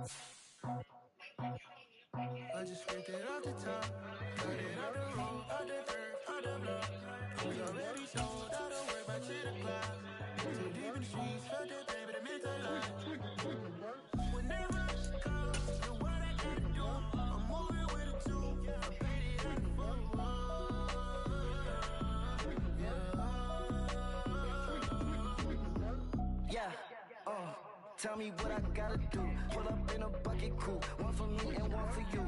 I just scraped it off the top, got it off the road, out the dirt, out the block. I was already sold, I don't worry about 10 o'clock. Too deep in the streets, felt that pain, but it meant a lot. Whenever she calls, know what I gotta do. I'm moving with a two, I paid it out the phone. Yeah, tell me what I gotta do. Pull up in a bucket crew, one for me and one for you.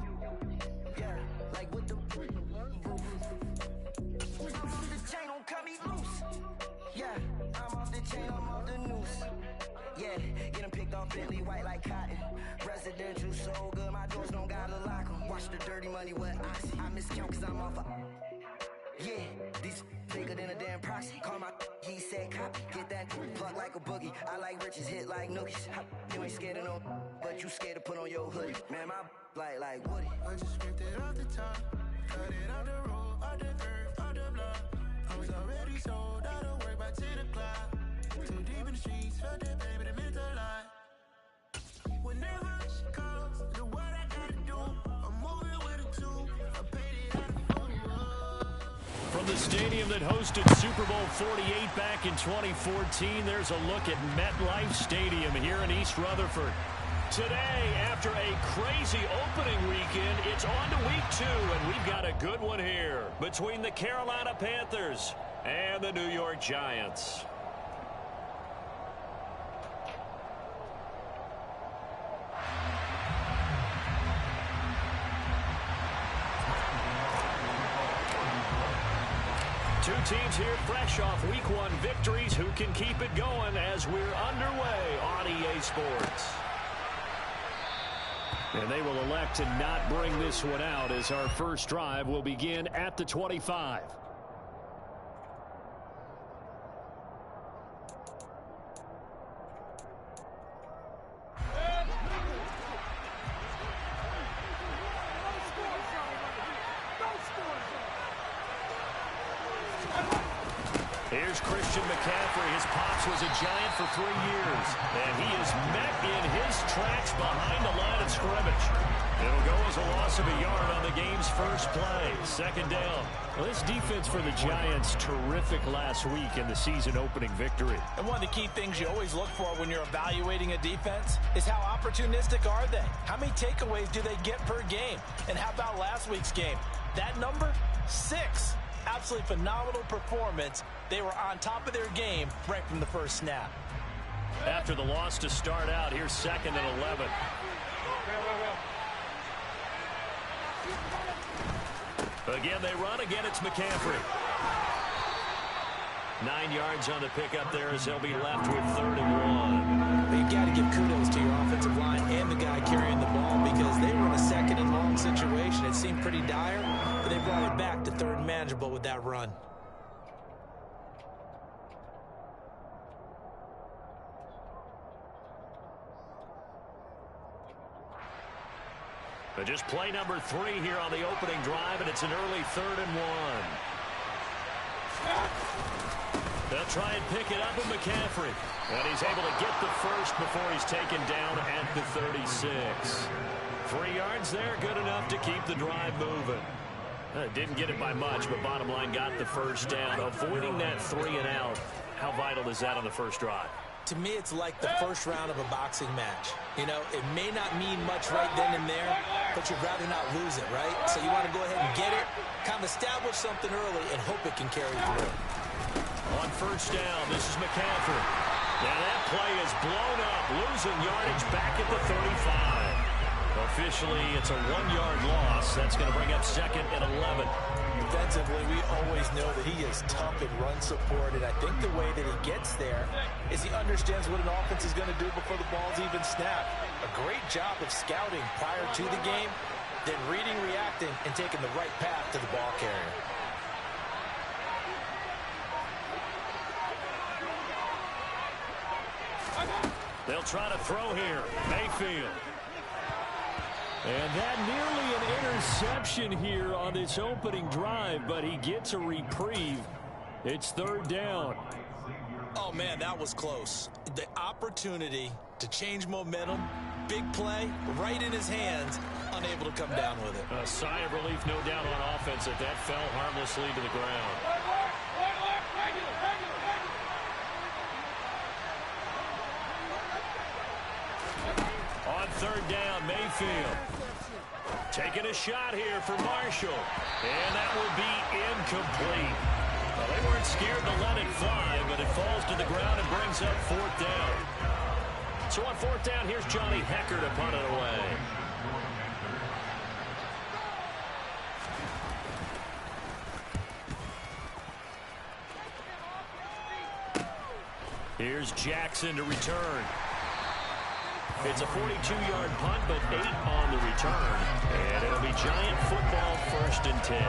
Yeah, like with the roof. I'm off the chain, don't cut me loose. Yeah, I'm off the chain, I'm off the noose. Yeah, getting picked off Bentley white like cotton. Residential so good, my doors don't gotta lock 'em. Watch the dirty money with oxy. I miscount cause I'm off a... Yeah, these bigger than a damn proxy. Call my he said copy. Get that plug like a boogie. I like riches, hit like nookies. You ain't scared of no, but you scared to put on your hoodie. Man, my like Woody. I just scraped it off the top, got it off the road, out the dirt, out the block. I was already sold, I don't worry about 10 o'clock. Too deep in the streets, felt that pain, but it meant a lot. Whenever she calls, know what I gotta do. I'm moving with a two, I paid it out the phone. From the stadium that hosted Super Bowl 48 back in 2014, there's a look at MetLife Stadium here in East Rutherford. Today, after a crazy opening weekend, it's on to week 2, and we've got a good one here between the Carolina Panthers and the New York Giants. Two teams here fresh off week 1 victories. Who can keep it going as we're underway on EA Sports? And they will elect to not bring this one out as our first drive will begin at the 25. Here's Christian McCaffrey. His pops was a Giant for 3 years, and he is met in his tracks behind the line of scrimmage. It'll go as a loss of a yard on the game's first play. Second down. Well, this defense for the Giants, terrific last week in the season-opening victory. And one of the key things you always look for when you're evaluating a defense is how opportunistic are they? How many takeaways do they get per game? And how about last week's game? That number, 6. Absolutely phenomenal performance. They were on top of their game right from the first snap. After the loss to start out, here's 2nd and 11. Again, they run. Again, it's McCaffrey. 9 yards on the pickup there as they'll be left with 3rd and 1. But you got to give kudos to your offensive line and the guy carrying the ball because they were in a 2nd and long situation. It seemed pretty dire, but they brought it back to 3rd and manageable with that run. But just play number 3 here on the opening drive, and it's an early 3rd and 1. They'll try and pick it up with McCaffrey. And he's able to get the first before he's taken down at the 36. 3 yards there, good enough to keep the drive moving. Didn't get it by much, but bottom line got the first down. Avoiding that 3 and out. How vital is that on the first drive? To me, it's like the first round of a boxing match. You know, it may not mean much right then and there, but you'd rather not lose it, right? So you want to go ahead and get it, kind of establish something early, and hope it can carry through. On first down, this is McCaffrey. And that play is blown up, losing yardage back at the 35. Officially, it's a 1-yard loss. That's going to bring up 2nd and 11. Defensively, we always know that he is tough in run support, and I think the way that he gets there is he understands what an offense is going to do before the ball's even snapped. A great job of scouting prior to the game, then reading, reacting, and taking the right path to the ball carrier. They'll try to throw here. Mayfield. And that nearly an interception here on this opening drive, but he gets a reprieve. It's 3rd down. Oh, man, that was close. The opportunity to change momentum. Big play, right in his hands, unable to come down with it. A sigh of relief, no doubt, on offense that fell harmlessly to the ground. On third down, Mayfield. Taking a shot here for Marshall. And that will be incomplete. Well, they weren't scared to let it fly, but it falls to the ground and brings up fourth down. So on fourth down, here's Johnny Hecker to punt it away. Here's Jackson to return. It's a 42-yard punt, but 8 on the return. And it'll be Giant football, 1st and 10.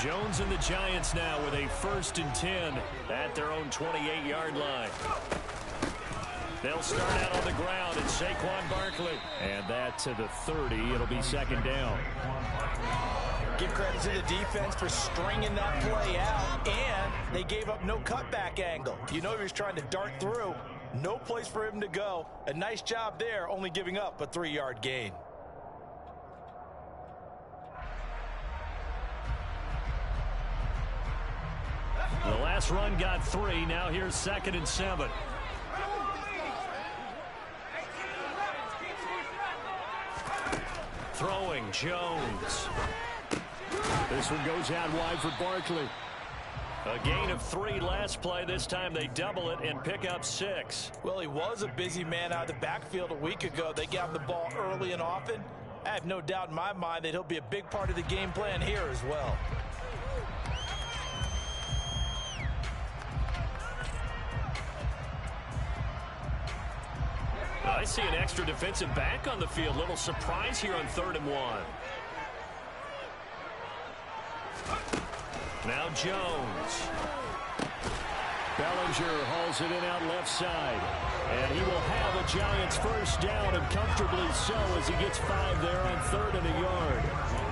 Jones and the Giants now with a 1st and 10 at their own 28-yard line. They'll start out on the ground at Saquon Barkley. And that to the 30. It'll be 2nd down. Give credit to the defense for stringing that play out, and they gave up no cutback angle. You know he was trying to dart through. No place for him to go. A nice job there, only giving up a 3-yard gain. The last run got 3. Now here's 2nd and 7. Throwing, Jones. This one goes out wide for Barkley. A gain of 3 last play. This time they double it and pick up 6. Well, he was a busy man out of the backfield a week ago. They got him the ball early and often. I have no doubt in my mind that he'll be a big part of the game plan here as well. I see an extra defensive back on the field. Little surprise here on 3rd and 1. Now Jones. Bellinger hauls it in out left side. And he will have a Giants 1st down, and comfortably so, as he gets 5 there on 3rd and a yard.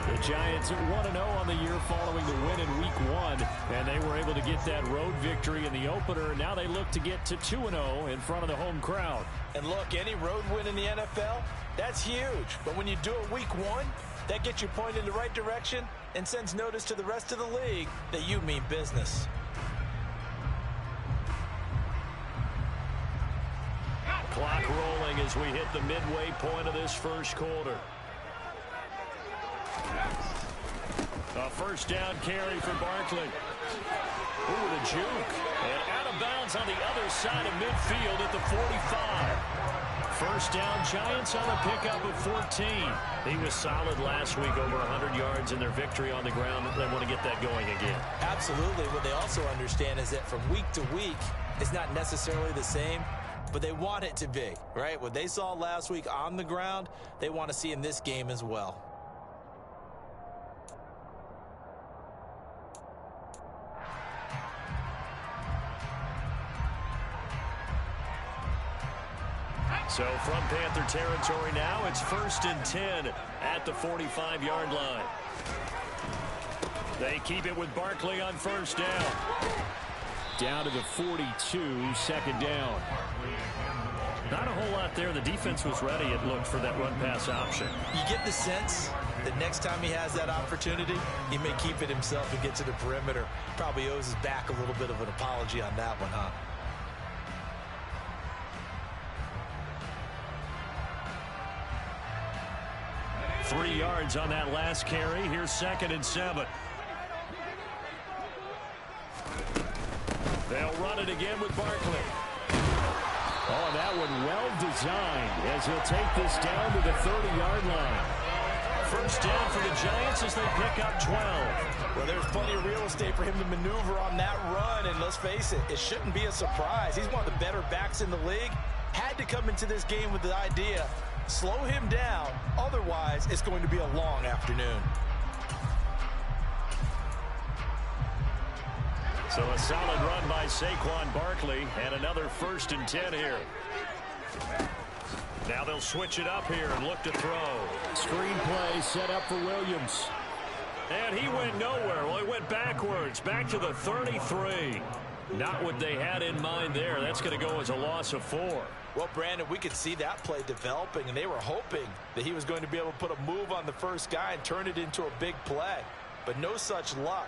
The Giants are 1-0 on the year following the win in Week 1, and they were able to get that road victory in the opener. Now they look to get to 2-0 in front of the home crowd. And look, any road win in the NFL, that's huge. But when you do it Week 1, that gets you pointed in the right direction and sends notice to the rest of the league that you mean business. Clock rolling as we hit the midway point of this 1st quarter. A 1st down carry for Barkley. Ooh, the juke. And out of bounds on the other side of midfield at the 45. 1st down, Giants on a pickup of 14. He was solid last week, over 100 yards in their victory on the ground. They want to get that going again. Absolutely. What they also understand is that from week to week, it's not necessarily the same, but they want it to be, right? What they saw last week on the ground, they want to see in this game as well. So from Panther territory now, it's 1st and 10 at the 45-yard line. They keep it with Barkley on 1st down. Down to the 42, 2nd down. Not a whole lot there. The defense was ready, it looked, for that run-pass option. You get the sense that next time he has that opportunity, he may keep it himself and get to the perimeter. Probably owes his back a little bit of an apology on that one, huh? Three yards on that last carry. Here's 2nd and 7. They'll run it again with Barkley. Oh, that one well designed as he'll take this down to the 30-yard line. 1st down for the Giants as they pick up 12. Well, there's plenty of real estate for him to maneuver on that run, and let's face it, it shouldn't be a surprise. He's one of the better backs in the league. Had to come into this game with the idea, slow him down, otherwise it's going to be a long afternoon. So a solid run by Saquon Barkley, and another 1st and 10 here. Now they'll switch it up here and look to throw. Screenplay set up for Williams. And he went nowhere. Well, he went backwards, back to the 33. Not what they had in mind there. That's going to go as a loss of 4. Well, Brandon, we could see that play developing, and they were hoping that he was going to be able to put a move on the first guy and turn it into a big play. But no such luck.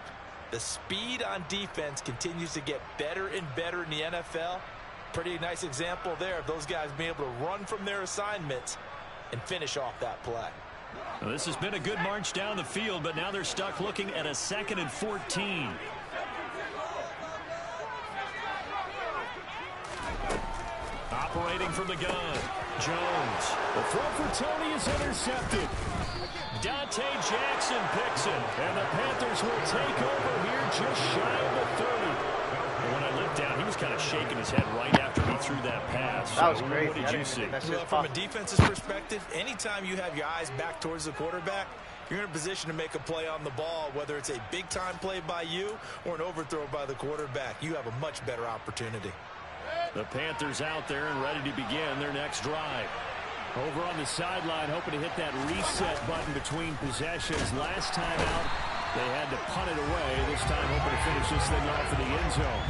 The speed on defense continues to get better and better in the NFL. Pretty nice example there of those guys being able to run from their assignments and finish off that play. Well, this has been a good march down the field, but now they're stuck looking at a 2nd and 14. Operating from the gun, Jones. The throw for Tony is intercepted. Dante Jackson picks it, and the Panthers will take over here just shy of the 30. And when I looked down, he was kind of shaking his head right after he threw that pass. That was crazy. What did you see? Well, from a defense's perspective, anytime you have your eyes back towards the quarterback, you're in a position to make a play on the ball, whether it's a big-time play by you or an overthrow by the quarterback. You have a much better opportunity. The Panthers out there and ready to begin their next drive. Over on the sideline, hoping to hit that reset button between possessions. Last time out, they had to punt it away. This time, hoping to finish this thing off in the end zone.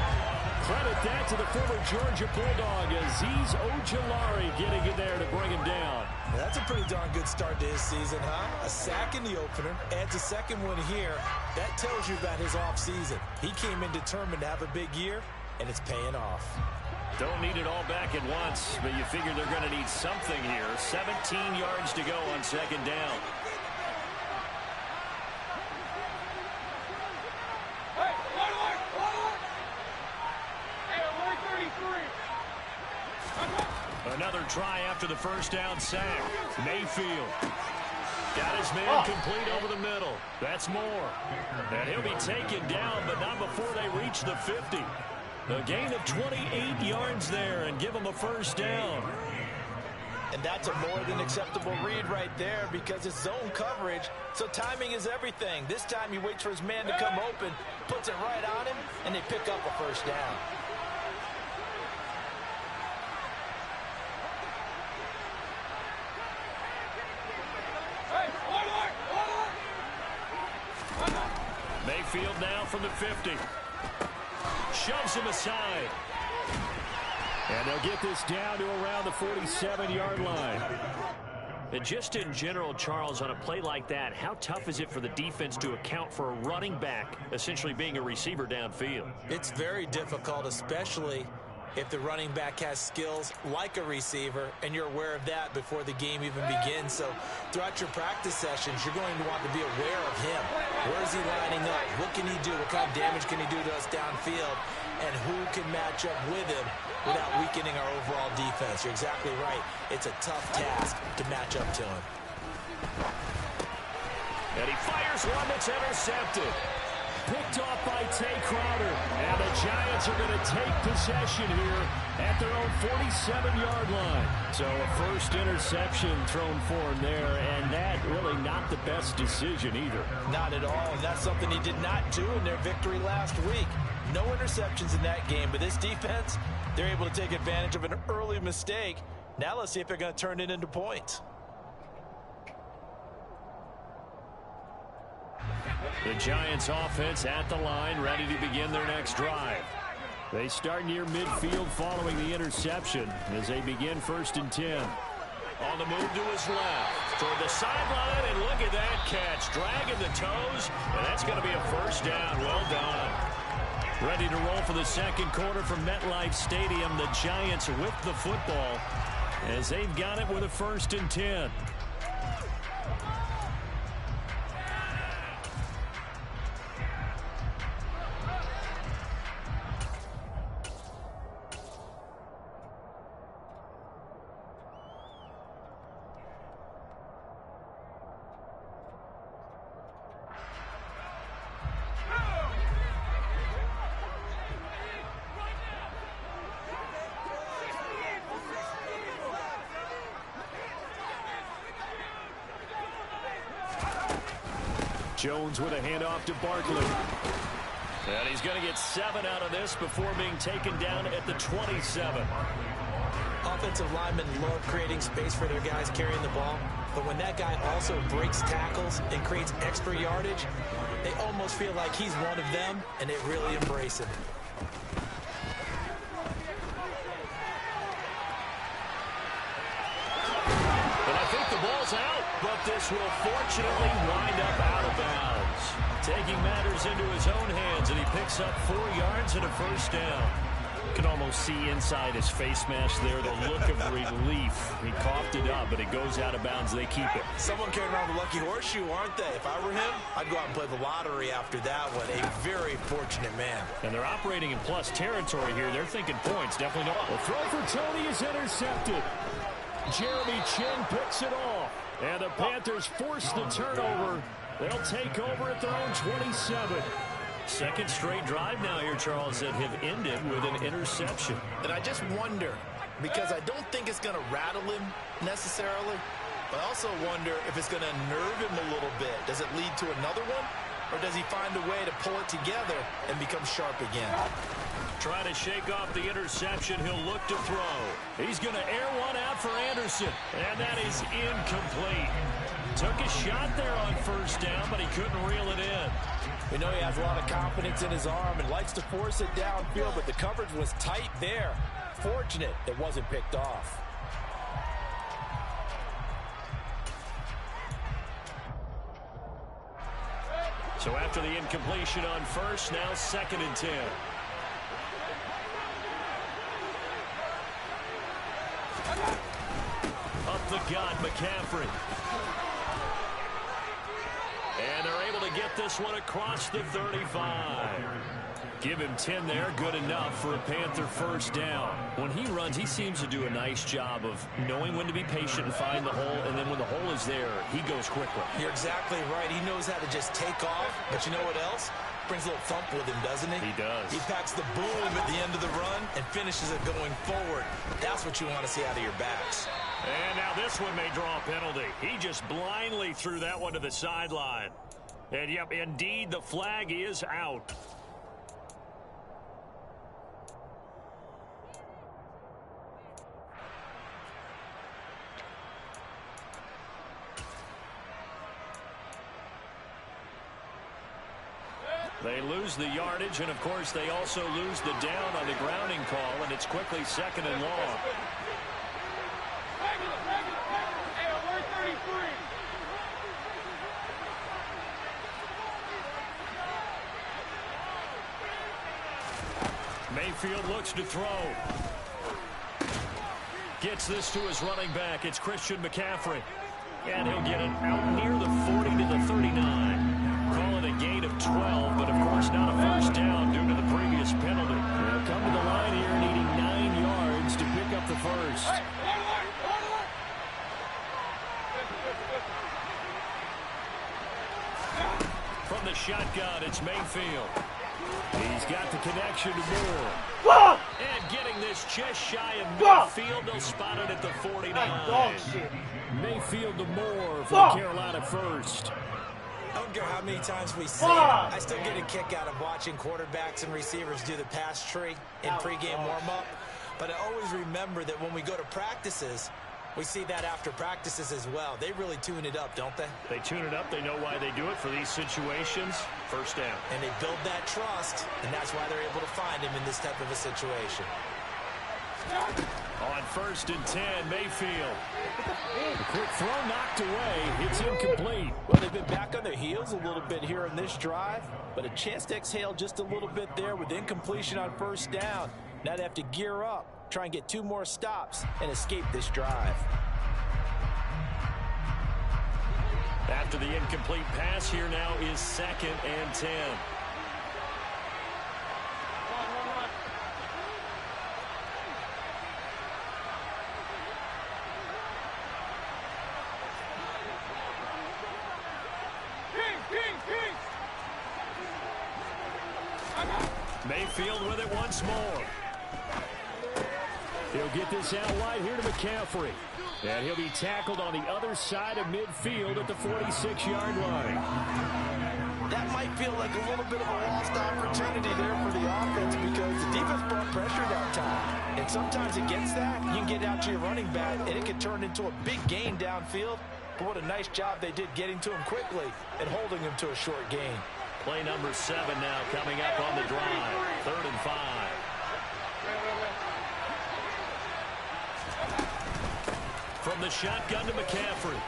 Credit that to the former Georgia Bulldog, Azeez Ojulari getting in there to bring him down. That's a pretty darn good start to his season, huh? A sack in the opener, adds a second one here. That tells you about his offseason. He came in determined to have a big year, and it's paying off. Don't need it all back at once, but you figure they're going to need something here. 17 yards to go on 2nd down. Another try after the first down sack. Mayfield got his man complete over the middle. That's more. And he'll be taken down, but not before they reach the 50. A gain of 28 yards there and give him a first down. And that's a more than acceptable read right there because it's zone coverage, so timing is everything. This time he waits for his man to come open, puts it right on him, and they pick up a first down. Mayfield now from the 50. Shoves him aside. And they'll get this down to around the 47-yard line. And just in general, Charles, on a play like that, how tough is it for the defense to account for a running back essentially being a receiver downfield? It's very difficult, especially if the running back has skills like a receiver, and you're aware of that before the game even begins. So throughout your practice sessions, you're going to want to be aware of him. Where is he lining up? What can he do? What kind of damage can he do to us downfield? And who can match up with him without weakening our overall defense? You're exactly right. It's a tough task to match up to him. And he fires one that's intercepted. Picked off by Tay Crowder. And the Giants are going to take possession here at their own 47-yard line. So a first interception thrown for him there, and that really not the best decision either. Not at all, and that's something he did not do in their victory last week. No interceptions in that game, but this defense, they're able to take advantage of an early mistake. Now let's see if they're going to turn it into points. The Giants offense at the line, ready to begin their next drive. They start near midfield following the interception as they begin 1st and 10. On the move to his left, toward the sideline, and look at that catch. Dragging the toes, and that's going to be a first down. Well done. Ready to roll for the second quarter from MetLife Stadium. The Giants with the football as they've got it with a 1st and 10. Jones with a handoff to Barkley. And he's going to get 7 out of this before being taken down at the 27. On offensive linemen love creating space for their guys carrying the ball, but when that guy also breaks tackles and creates extra yardage, they almost feel like he's one of them, and they really embrace him. And I think the ball's out, but this will fortunately wind up out of bounds. Taking matters into his own hands, and he picks up 4 yards and a first down. You can almost see inside his face mask there the look of relief. He coughed it up, but it goes out of bounds. They keep it. Someone carrying around the lucky horseshoe, aren't they? If I were him, I'd go out and play the lottery after that one. A very fortunate man. And they're operating in plus territory here. They're thinking points. Definitely not. The throw for Tony is intercepted. Jeremy Chin picks it off. And the Panthers force the turnover. They'll take over at their own 27. Second straight drive now here, Charles, that have ended with an interception. And I just wonder, because I don't think it's going to rattle him necessarily, but I also wonder if it's going to nerve him a little bit. Does it lead to another one? Or does he find a way to pull it together and become sharp again? Trying to shake off the interception. He'll look to throw. He's going to air one out for Anderson. And that is incomplete. Took a shot there on first down, but he couldn't reel it in. We know he has a lot of confidence in his arm and likes to force it downfield, but the coverage was tight there. Fortunate it wasn't picked off. So after the incompletion on first, now 2nd and 10. Up the gut, McCaffrey. And they're able to get this one across the 35. Give him 10 there, good enough for a Panther first down. When he runs, he seems to do a nice job of knowing when to be patient and find the hole, and then when the hole is there, he goes quickly. You're exactly right. He knows how to just take off, but you know what else? Brings a little thump with him, doesn't he? He does. He packs the boom at the end of the run and finishes it going forward. That's what you want to see out of your backs. And now this one may draw a penalty. He just blindly threw that one to the sideline. And, yep, indeed, the flag is out. They lose the yardage, and, of course, they also lose the down on the grounding call, and it's quickly 2nd and long. Mayfield looks to throw. Gets this to his running back. It's Christian McCaffrey. And he'll get it out near the 40 to the 39. Call it a gain of 12, but of course not a first down due to the previous penalty. They'll come to the line here needing 9 yards to pick up the first. From the shotgun, it's Mayfield. He's got the connection to Moore. And getting this just shy of midfield, they'll spot it at the 49. Mayfield to Moore for the Carolina first. I don't care how many times we see it, I still get a kick out of watching quarterbacks and receivers do the pass tree in pregame warm-up. But I always remember that when we go to practices, we see that after practices as well. They really tune it up, don't they? They tune it up. They know why they do it for these situations. First down. And they build that trust, and that's why they're able to find him in this type of a situation. On 1st and 10, Mayfield. A quick throw knocked away. It's incomplete. Well, they've been back on their heels a little bit here in this drive, but a chance to exhale just a little bit there with incompletion on first down. Now they have to gear up, try and get 2 more stops, and escape this drive. After the incomplete pass, here now is 2nd and 10. Mayfield with it once more. He'll get this out wide here to McCaffrey. And he'll be tackled on the other side of midfield at the 46-yard line. that might feel like a little bit of a lost opportunity there for the offense because the defense brought pressure that time. And sometimes against that, you can get out to your running back, and it can turn into a big gain downfield. But what a nice job they did getting to him quickly and holding him to a short gain. Play number 7 now coming up on the drive. 3rd and 5. From the shotgun to McCaffrey.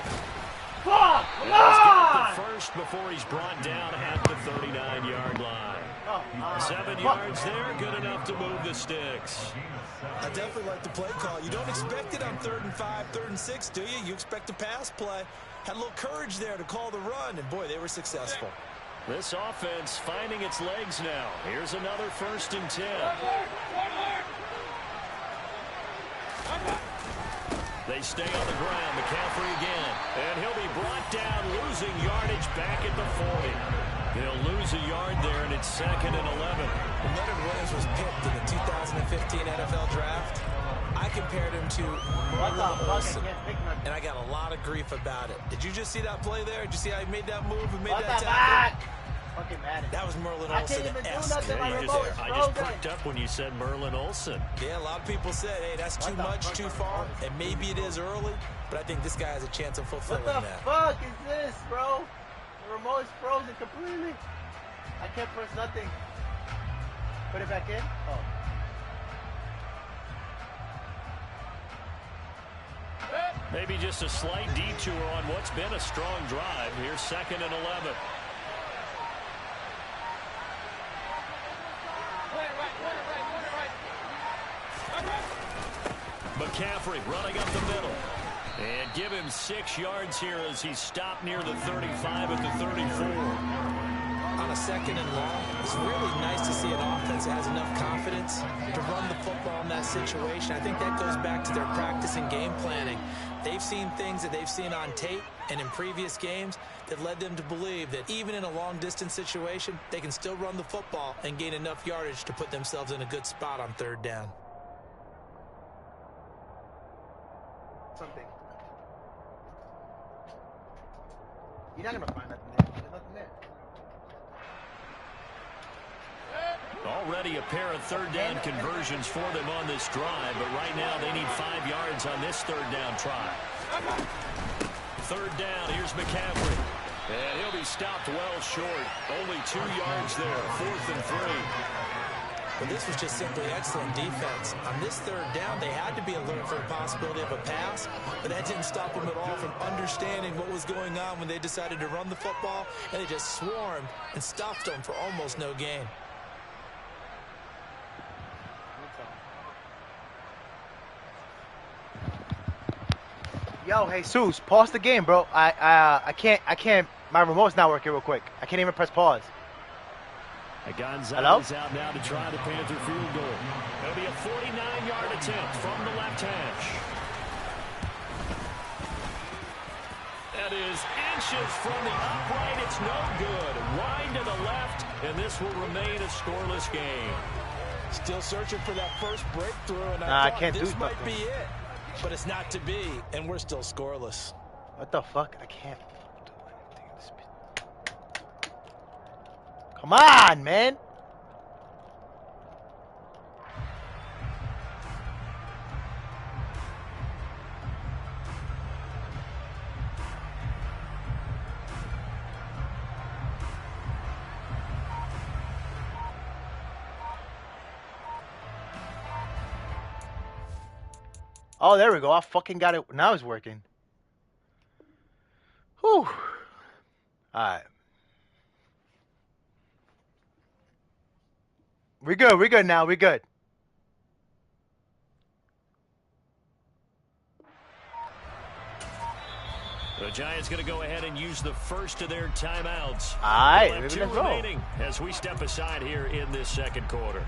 Fuck! He's got the first before he's brought down at the 39-yard line. 7 yards there, good enough to move the sticks. I definitely like the play call. You don't expect it on 3rd and 5, 3rd and 6, do you? You expect a pass play. Had a little courage there to call the run, and boy, they were successful. This offense finding its legs now. Here's another 1st and 10. They stay on the ground. McCaffrey again. And he'll be brought down, losing yardage back at the 40. They'll lose a yard there, and it's 2nd and 11. When Leonard Williams was picked in the 2015 NFL Draft, I compared him to Merlin Olsen, and I got a lot of grief about it. Did you just see that play there? Did you see how he made that move and made that tackle? Fucking Madden. That was Merlin Olsen. I can't even do nothing. My I remote is just frozen. perked up when you said Merlin Olsen. Yeah, a lot of people said, hey, that's too much, too far, and maybe it is early, but I think this guy has a chance of fulfilling What the that. fuck is this, bro? The remote is frozen completely. I can't press nothing. Put it back in? Oh. Maybe just a slight detour on what's been a strong drive. Here's 2nd and 11. McCaffrey running up the middle. And give him 6 yards here as he's stopped near the 35 at the 34. On a 2nd and long, it's really nice to see an offense that has enough confidence to run the football in that situation. I think that goes back to their practice and game planning. They've seen things that they've seen on tape and in previous games that led them to believe that even in a long-distance situation, they can still run the football and gain enough yardage to put themselves in a good spot on 3rd down. Something. You're not gonna find nothing there. There's nothing there. Already a pair of 3rd down conversions for them on this drive, but right now they need 5 yards on this 3rd down try. 3rd down, here's McCaffrey. And he'll be stopped well short. Only 2 yards there, 4th and 3. But this was just simply excellent defense. On this 3rd down, they had to be alert for the possibility of a pass, but that didn't stop them at all from understanding what was going on when they decided to run the football, and they just swarmed and stopped them for almost no gain. Yo, Jesus, pause the game, bro. I can't. My remote's not working real quick. I can't even press pause. Gonzalez out now to try the Panther field goal. It'll be a 49-yard attempt from the left hash. That is inches from the upright. It's no good. Wide to the left, and this will remain a scoreless game. Still searching for that first breakthrough, and I thought can't this do might nothing. be it. But it's not to be, and we're still scoreless. What the fuck? I can't do anything in this. Come on, man. Oh, there we go. I fucking got it. Now it's working. Whew. Alright. We're good. We're good now. We're good. The Giants going to go ahead and use the first of their timeouts. Alright, They'll have 2 let's go. remaining as we step aside here in this 2nd quarter.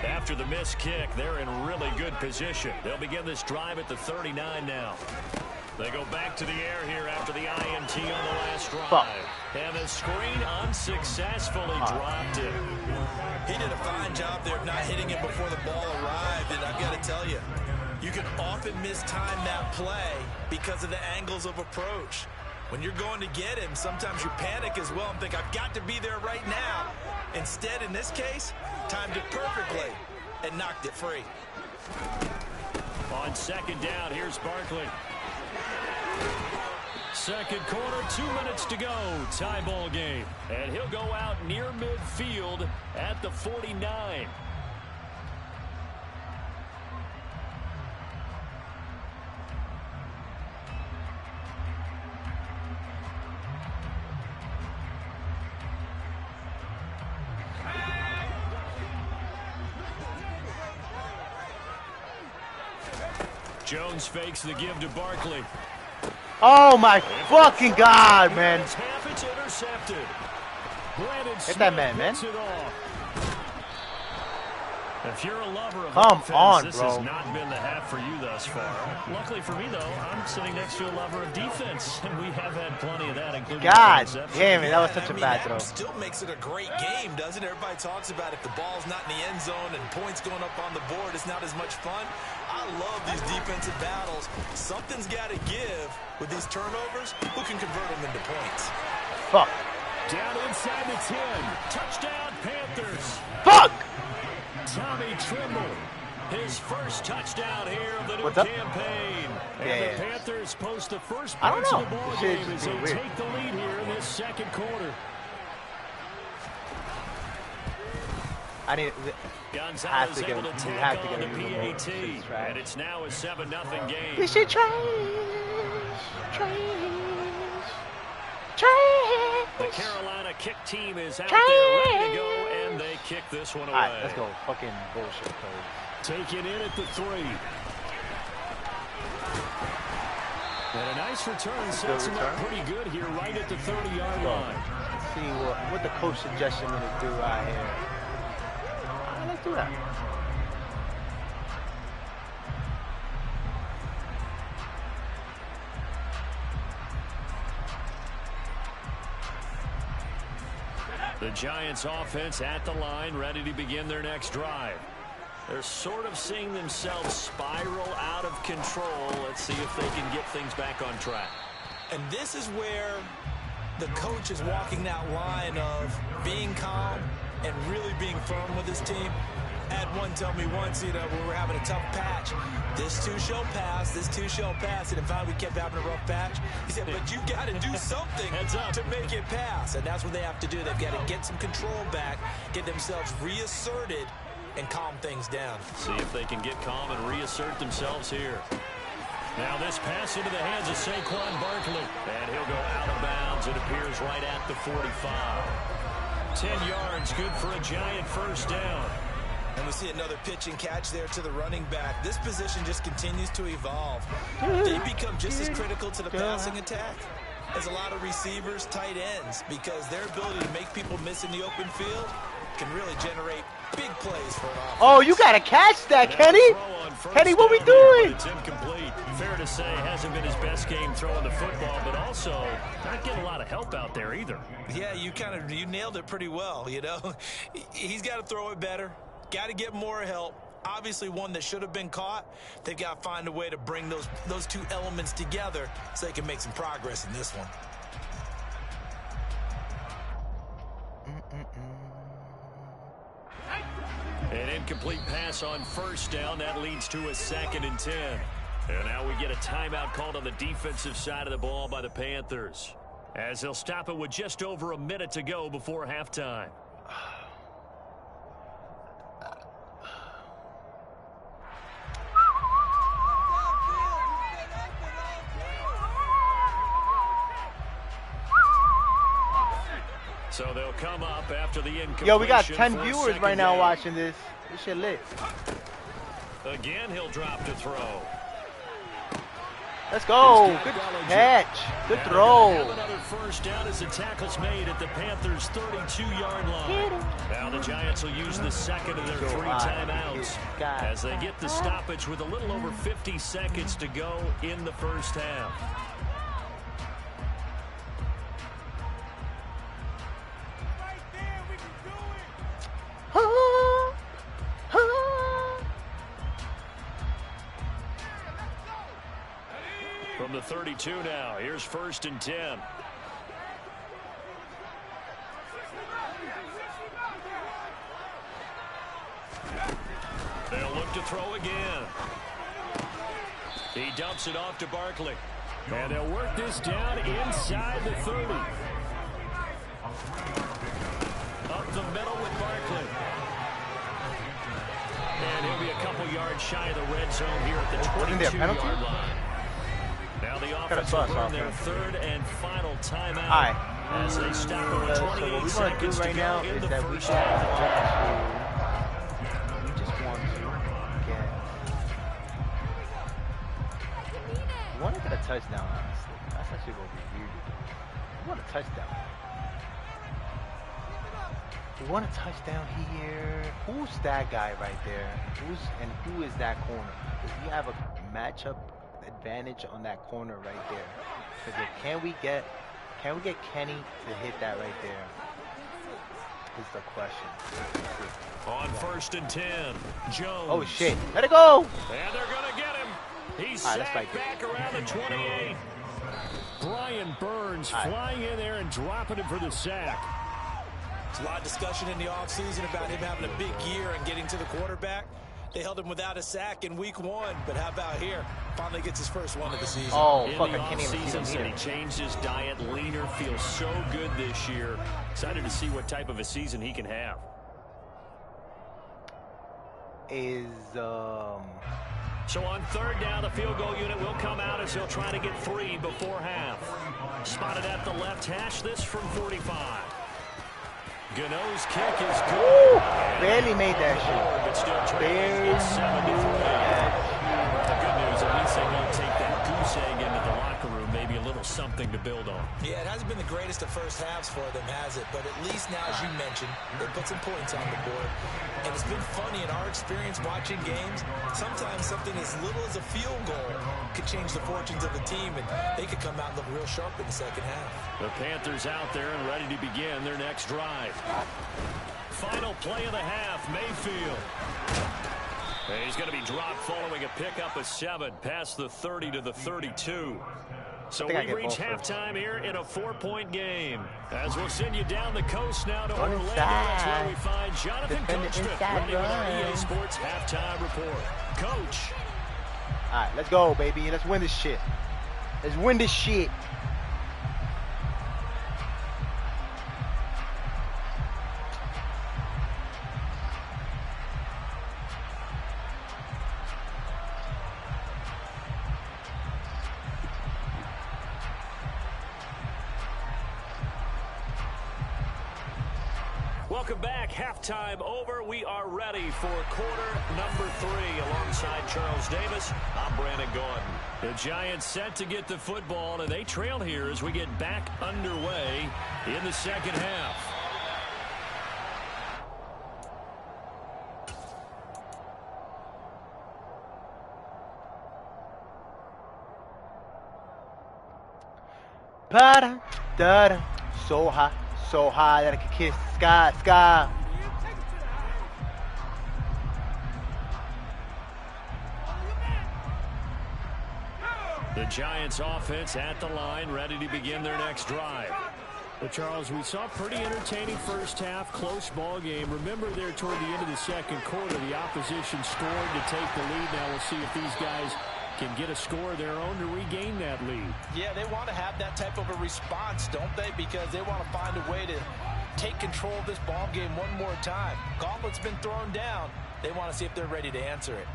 After the missed kick, they're in really good position. They'll begin this drive at the 39 now. They go back to the air here after the INT on the last drive. Fuck. And the screen unsuccessfully dropped it. He did a fine job there of not hitting it before the ball arrived. And I've got to tell you, you can often mistime that play because of the angles of approach. When you're going to get him, sometimes you panic as well and think, I've got to be there right now. Instead, in this case, timed it perfectly and knocked it free. On second down, here's Barkley. Second quarter, 2 minutes to go. Tie ball game. And he'll go out near midfield at the 49. Jones fakes the give to Barkley. Oh my fucking God, man! Half, it's intercepted. Hit that man, man. If you're a lover of Come offense, on, this bro. has not been the half for you thus far. Luckily for me, though, I'm sitting next to a lover of defense, and we have had plenty of that, including God the damn it, that was such a bad throw. That still makes it a great game, doesn't it? Everybody talks about if the ball's not in the end zone and points going up on the board, it's not as much fun. I love these defensive battles. Something's got to give with these turnovers. Who can convert them into points? Fuck. Down inside the 10. Touchdown, Panthers. Fuck! Tommy Trimble, his first touchdown here of the new What's up? campaign. And Yeah. the Panthers post the first I don't points of know. the ball This shit game is as they weird. take the lead here in this second quarter. I need. Gonzalez get able it. to You tack have to on get the it. This PAT, is trash. and it's now a 7-0 game. This shit trash. The Carolina kick team is out there ready to go, and they kick this one away. All right, let's go. Fucking bullshit, code. Taken in at the 3. And a nice return sets him up pretty good here right at the 30-yard line. Let's see what the coach suggested me to do right here. All right, let's do that. The Giants offense at the line, ready to begin their next drive. They're sort of seeing themselves spiral out of control. Let's see if they can get things back on track. And this is where the coach is walking that line of being calm and really being firm with his team. I had one tell me once, we were having a tough patch. This too shall pass, this too shall pass. And in fact, we kept having a rough patch. He said, but you got to do something to make it pass. And that's what they have to do. They've got to get some control back, get themselves reasserted, and calm things down. See if they can get calm and reassert themselves here. Now this pass into the hands of Saquon Barkley. And he'll go out of bounds. It appears right at the 45. 10 yards, good for a Giant first down. And we see another pitch and catch there to the running back. This position just continues to evolve. They become just as critical to the passing attack as a lot of receivers, tight ends, because their ability to make people miss in the open field can really generate big plays for an offense. Oh, you gotta catch that, Kenny! Kenny, what we doing? It's incomplete. Fair to say, hasn't been his best game throwing the football, but also not getting a lot of help out there either. Yeah, you nailed it pretty well, you know. He's got to throw it better. Got to get more help. Obviously one that should have been caught. They've got to find a way to bring those two elements together so they can make some progress in this one. An incomplete pass on first down. That leads to a 2nd and 10. And now we get a timeout called on the defensive side of the ball by the Panthers, as they'll stop it with just over a minute to go before halftime. So they'll come up after the incompletion. Yo, we got 10 for viewers right now down. watching this. This shit lit. Again, he'll drop to throw. Let's go. Good catch. Good throw. Another first down as the tackle's made at the Panthers' 32-yard line. Now the Giants will use the second of their 3 timeouts as they get the stoppage with a little over 50 seconds to go in the first half. From the 32 now, here's 1st and 10. They'll look to throw again. He dumps it off to Barkley. And they'll work this down inside the 30. Up the middle with Barkley. And he'll be a couple yards shy of the red zone here at the 22-yard line. Now the offense will run their 3rd and final timeout as they stop with 28 seconds to go in the first half. We just want to we want to get a touchdown, honestly. That's actually what we really do. We want a touchdown. We want a touchdown here. Who's that guy right there? Who is that corner? Because we have a matchup advantage on that corner right there. Because can we get Kenny to hit that right there? Is the question. On 1st and 10, Jones. Oh shit! Let it go. And they're gonna get him. He's sacked back around the 28. Brian Burns flying in there and dropping him for the sack. There's a lot of discussion in the offseason about him having a big year and getting to the quarterback. They held him without a sack in week 1, but how about here? Finally gets his first one of the season. Oh, fuck, I can't even see him. He changed his diet, leaner, feels so good this year. Excited to see what type of a season he can have. So on 3rd down, the field goal unit will come out as he'll try to get 3 before half. Spotted at the left hash, this from 45. Gano's kick is good. Barely made that shit. But still barely 7-3. The good news, at least they won't take that goose egg into the locker room. Maybe a little something to build on. Yeah, it hasn't been the greatest of first halves for them, has it? But at least now, as you mentioned, they put some points on the board. And it's been funny in our experience watching games. Sometimes something as little as a field goal could change the fortunes of the team, and they could come out and look real sharp in the second half. The Panthers out there and ready to begin their next drive. Final play of the half, Mayfield. And he's going to be dropped following a pickup of 7 past the 30 to the 32. So we reach halftime here in a 4-point game. As we'll send you down the coast now to Orlando. That's where we find Jonathan Coachman ready with our EA Sports halftime report. Coach. All right, let's go, baby. Let's win this shit. Let's win this shit. Welcome back. Halftime over. We are ready for quarter number 3. Alongside Charles Davis, I'm Brandon Gordon. The Giants set to get the football, and they trail here as we get back underway in the second half. Da-da, so high that I could kiss the sky. The Giants offense at the line, ready to begin their next drive. Well, Charles, we saw a pretty entertaining first half, close ball game. Remember there toward the end of the second quarter, the opposition scored to take the lead. Now we'll see if these guys can get a score of their own to regain that lead. Yeah, they want to have that type of a response, don't they? Because they want to find a way to take control of this ball game one more time. Gauntlet's been thrown down. They want to see if they're ready to answer it.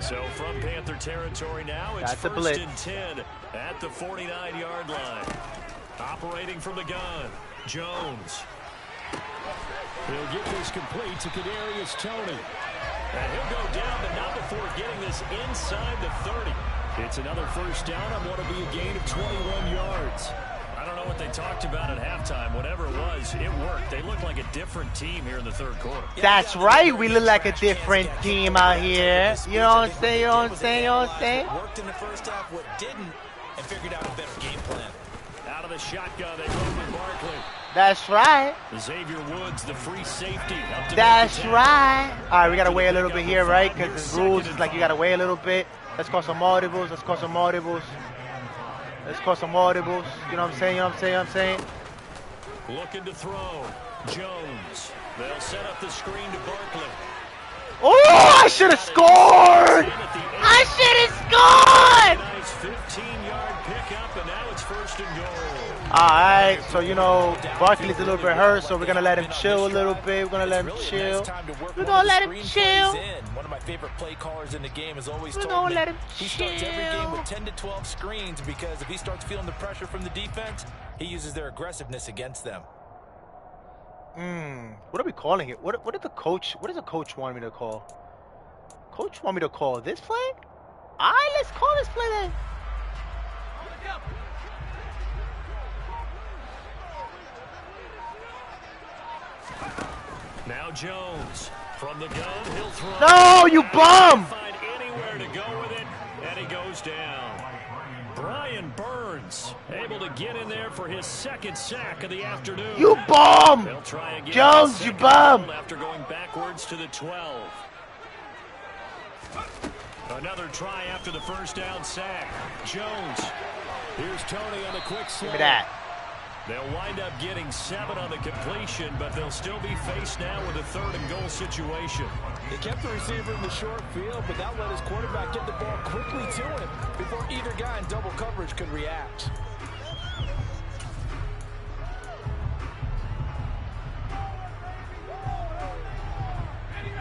So from Panther territory now, it's first and 10 at the 49-yard line. Operating from the gun, Jones. He'll get this complete to Kadarius Toney. And he'll go down, but not before getting this inside the 30. It's another first down on what will be a gain of 21 yards. I don't know what they talked about at halftime. Whatever it was, it worked. They look like a different team here in the third quarter. That's right. We look like a different team out here. You know what I'm saying? You know what I'm saying? You know what I'm saying? Worked in the first half, what didn't, and figured out a better game plan. Out of the shotgun, they go with Barkley. That's right. Xavier Woods, the free safety. That's right. All right, we got to wait a little bit here, right? Because the rules is like you got to wait a little bit. Let's call some audibles. Let's call some audibles. Let's call some audibles. You know what I'm saying? You know what I'm saying? You know what I'm saying? Looking to throw. Jones. They'll set up the screen to Barkley. Oh, I should have scored! I should have scored! Nice 15-yard pickup, and now it's first and goal. All right, so, you know, Barkley's a little bit hurt, so we're going to let him chill a little bit. We're going to let him chill. We're going to let him chill. One of my favorite play callers in the game has always We're told me let him he chill. starts every game with 10 to 12 screens because if he starts feeling the pressure from the defense, he uses their aggressiveness against them. What are we calling it? What does the coach want me to call? Coach want me to call this play? All right, let's call this play then. Now Jones from the gun, he'll throw. No, you bum! Find anywhere to go with it, and he goes down. Brian Burns able to get in there for his second sack of the afternoon. You bum! They'll try again. Jones, you bum! After going backwards to the 12. Another try after the first down sack. Jones. Here's Toney on the quick slant. Give me that. They'll wind up getting 7 on the completion, but they'll still be faced now with a 3rd and goal situation. He kept the receiver in the short field, but that let his quarterback get the ball quickly to him before either guy in double coverage could react.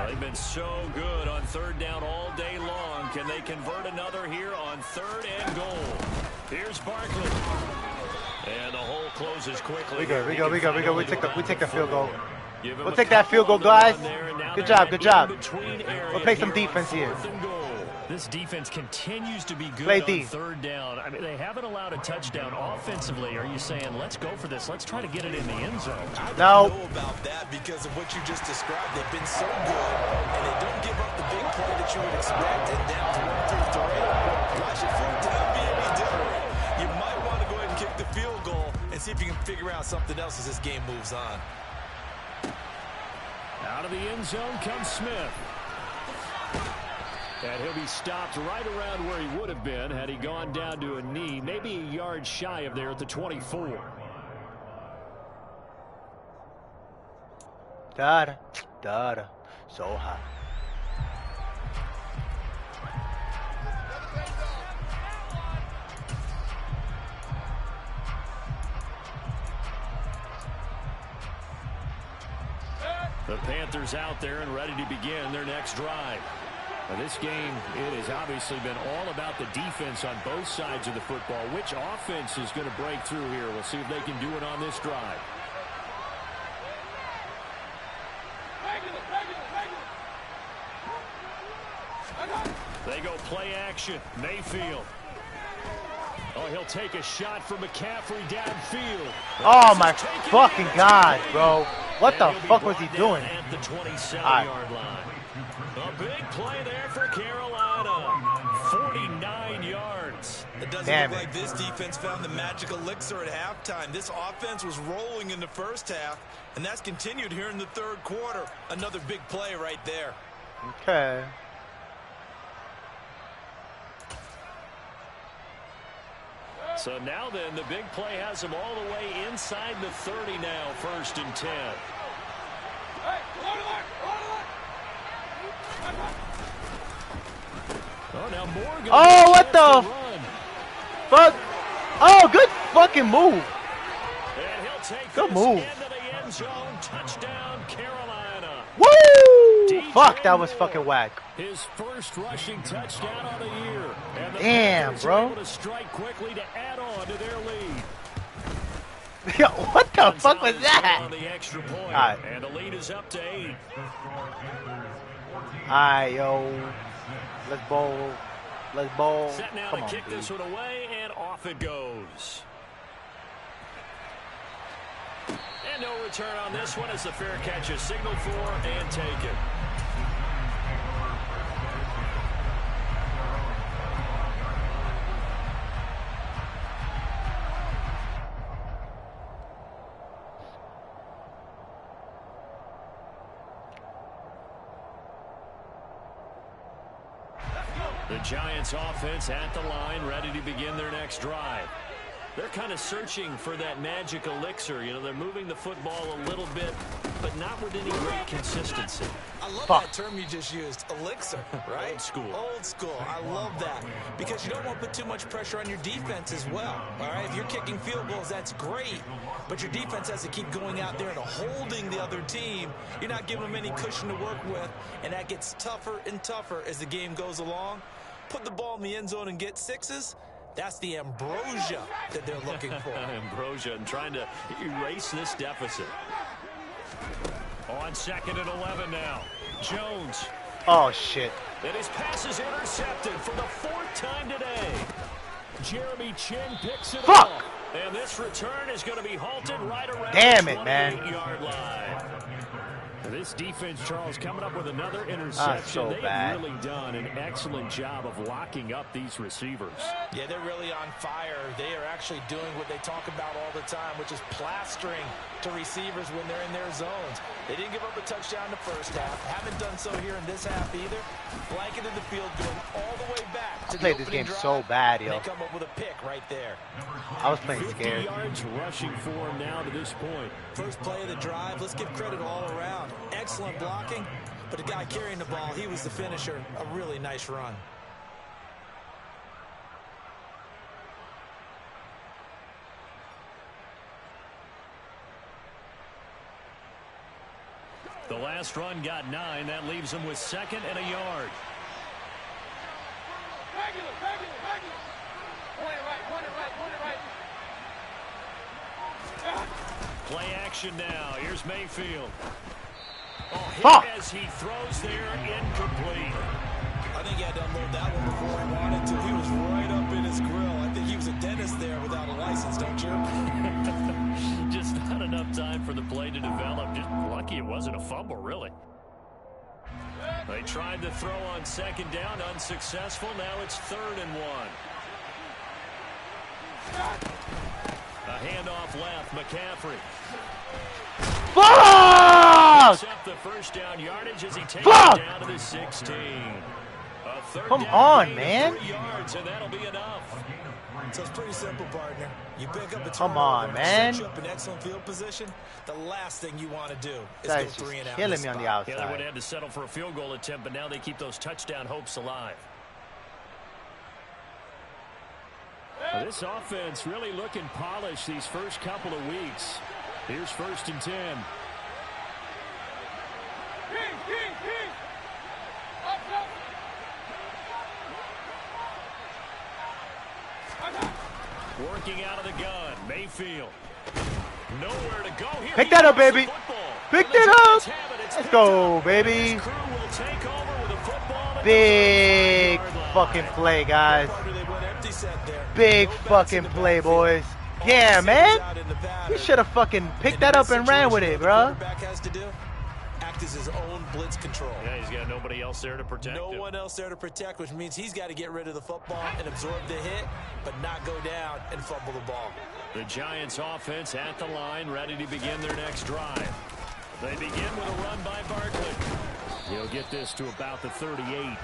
They've been so good on 3rd down all day long. Can they convert another here on 3rd and goal? Here's Barkley. And the hole closes quickly. We go. We take the field goal. We'll take that field goal, guys. Good job. We'll play some defense here. This defense continues to be good Play on 3rd down. I mean, they haven't allowed a touchdown offensively. Are you saying, let's go for this? Let's try to get it in the end zone. I don't know about that because of what you just described. They've been so good, and they don't give up the big play that you would expect and down to 1 through 3. Why should 4th down be any different? You might want to go ahead and kick the field goal and see if you can figure out something else as this game moves on. Out of the end zone comes Smith. And he'll be stopped right around where he would have been had he gone down to a knee, maybe a yard shy of there at the 24. Da-da, so hot. The Panthers out there and ready to begin their next drive. Now this game, it has obviously been all about the defense on both sides of the football. Which offense is going to break through here? We'll see if they can do it on this drive. They go play action. Mayfield. Oh, he'll take a shot for McCaffrey downfield. Oh, my fucking God, bro. What the fuck was he doing? At the 27-yard line. A big play there for Carolina. 49 yards. It doesn't look like this defense found the magic elixir at halftime. This offense was rolling in the first half, and that's continued here in the 3rd quarter. Another big play right there. Okay. So now then, the big play has them all the way inside the 30 now, 1st and 10. Oh, now Morgan. Oh, what the fuck? Oh, good fucking move. And he'll take good this move. into the end zone. Touchdown, Carolina. Woo! Fuck, that was fucking whack. His first rushing touchdown of the year. And the Damn, Panthers bro. are able to strike quickly to add on to their lead. Yo, what the fuck was that? On the extra point. Right. And the lead is up to 8. Alright, yo. Let's bowl. Let's bowl. Set now Come to on, kick this one away, and off it goes. And no return on this one as the fair catch is signaled for and taken. The Giants offense at the line, ready to begin their next drive. They're kind of searching for that magic elixir. You know, they're moving the football a little bit, but not with any great consistency. I love that term you just used, elixir, right? Old school. Old school. I love that because you don't want to put too much pressure on your defense as well, all right? If you're kicking field goals, that's great, but your defense has to keep going out there and holding the other team. You're not giving them any cushion to work with, and that gets tougher and tougher as the game goes along. Put the ball in the end zone and get 6s. That's the ambrosia that they're looking for. Ambrosia and trying to erase this deficit. On 2nd and 11 now. Jones. Oh, shit. And his pass is intercepted for the 4th time today. Jeremy Chin picks it off. And this return is going to be halted right around the 28-yard line. This defense, Charles, coming up with another interception. They've really done an excellent job of locking up these receivers. Yeah, they're really on fire. They are actually doing what they talk about all the time, which is plastering to receivers when they're in their zones. They didn't give up a touchdown in the first half. Haven't done so here in this half either. Blanketed the field, going all the way back to I played this game so bad, yo. They come up with a pick right there. I was playing 50 scared. yards rushing for him now to this point. First play of the drive. Let's give credit all around. Excellent blocking, but the guy carrying the ball, he was the finisher. A really nice run. The last run got 9. That leaves him with 2nd and a yard. Play action now. Here's Mayfield. Oh, hit as he throws there, incomplete. I think he had to unload that one before he wanted to. He was right up in his grill. I think he was a dentist there without a license, don't you? Just not enough time for the play to develop. Just lucky it wasn't a fumble, really. They tried to throw on 2nd down, unsuccessful. Now it's 3rd and 1. A handoff left, McCaffrey. Fuck! Up the first down yardage as he takes it down to the 16. Come on, man. 3 yards, and that'll be enough. So it's pretty simple, partner. You pick up a Come on, man. Set you up in excellent field position. The last thing you want to do is That go is 3 and out. killing me on the outside. Yeah, they would have had to settle for a field goal attempt, but now they keep those touchdown hopes alive. Well, this offense really looking polished these first couple of weeks. Here's 1st and 10. Working out of the gun, Mayfield. Nowhere to go here. Pick that up, baby. Pick that up. Let's go, baby. Big fucking play, guys. Big fucking play, boys. Yeah, man. He should have fucking picked that up and ran with it, bro. Act as his own blitz control. Yeah, he's got nobody else there to protect him. No one else there to protect, which means he's got to get rid of the football and absorb the hit, but not go down and fumble the ball. The Giants offense at the line, ready to begin their next drive. They begin with a run by Barkley. He'll get this to about the 38.